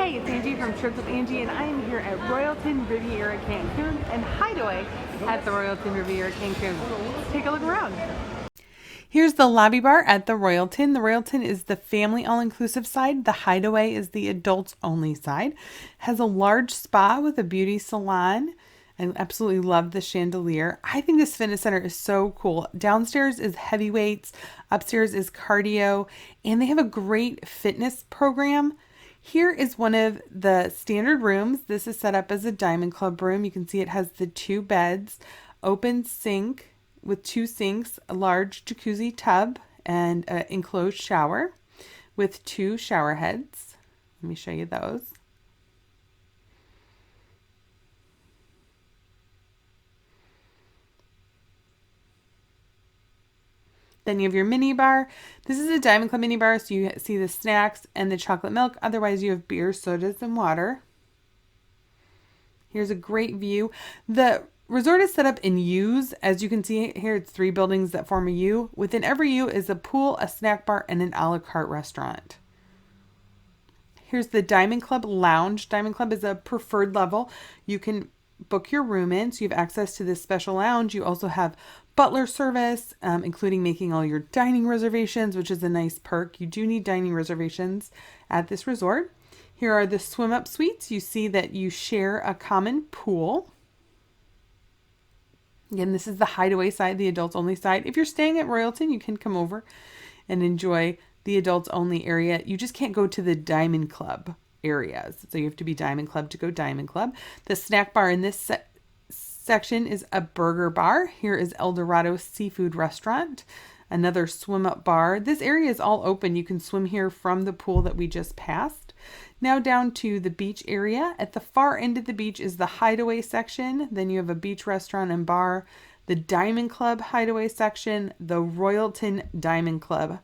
Hi, it's Angie from Trips with Angie, and I am here at Royalton Riviera Cancun and Hideaway at the Royalton Riviera Cancun. Let's take a look around. Here's the lobby bar at the Royalton. The Royalton is the family all-inclusive side. The Hideaway is the adults-only side. It has a large spa with a beauty salon. I absolutely love the chandelier. I think this fitness center is so cool. Downstairs is heavy weights, upstairs is cardio, and they have a great fitness program. Here is one of the standard rooms. This is set up as a Diamond Club room. You can see it has the 2 beds, open sink with 2 sinks, a large jacuzzi tub, and an enclosed shower with 2 shower heads. Let me show you those. Then you have your mini bar. This is a Diamond Club mini bar, so you see the snacks and the chocolate milk. Otherwise, you have beer, sodas, and water. Here's a great view. The resort is set up in U's. As you can see here, it's 3 buildings that form a U. Within every U is a pool, a snack bar, and an a la carte restaurant. Here's the Diamond Club Lounge. Diamond Club is a preferred level. You can book your room in, so you have access to this special lounge. You also have butler service, including making all your dining reservations, which is a nice perk. You do need dining reservations at this resort. Here are the swim up suites. You see that you share a common pool. Again, this is the Hideaway side, the adults only side. If you're staying at Royalton, you can come over and enjoy the adults only area. You just can't go to the Diamond Club areas. So you have to be Diamond Club to go Diamond Club. The snack bar in this section is a burger bar. Here is El Dorado Seafood Restaurant, another swim up bar. This area is all open. You can swim here from the pool that we just passed. Now down to the beach area. At the far end of the beach is the Hideaway section. Then you have a beach restaurant and bar, the Diamond Club Hideaway section, the Royalton Diamond Club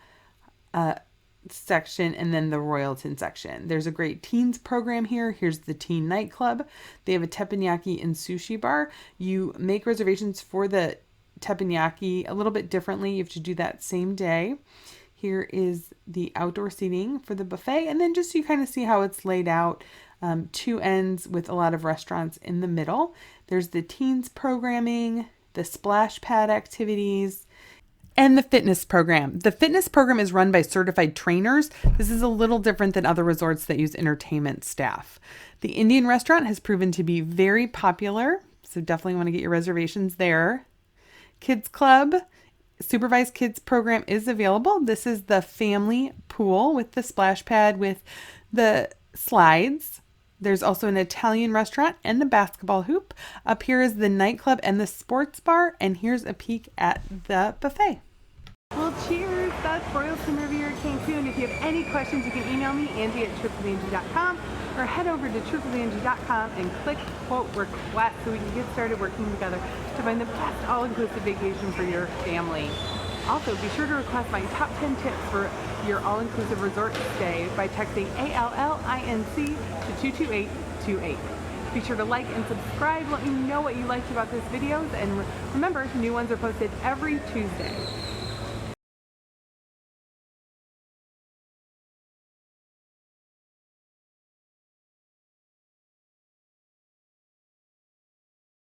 section, and then the Royalton section. There's a great teens program here. Here's the teen nightclub. They have a teppanyaki and sushi bar. You make reservations for the teppanyaki a little bit differently. You have to do that same day. Here is the outdoor seating for the buffet, and then just so you kind of see how it's laid out, 2 ends with a lot of restaurants in the middle. There's the teens programming, the splash pad activities, and the fitness program. The fitness program is run by certified trainers. This is a little different than other resorts that use entertainment staff. The Indian restaurant has proven to be very popular, so definitely want to get your reservations there. Kids Club, supervised kids program is available. This is the family pool with the splash pad with the slides. There's also an Italian restaurant and the basketball hoop. Up here is the nightclub and the sports bar, and here's a peek at the buffet. Well, cheers. That's Royalton Riviera Cancun. If you have any questions, you can email me, Angie@tripwithangie.com, or head over to tripwithangie.com and click quote request so we can get started working together to find the best all-inclusive vacation for your family. Also, be sure to request my top 10 tips for your all-inclusive resort stay by texting ALLINC to 22828. Be sure to like and subscribe. Let me know what you liked about this videos, and remember, new ones are posted every Tuesday.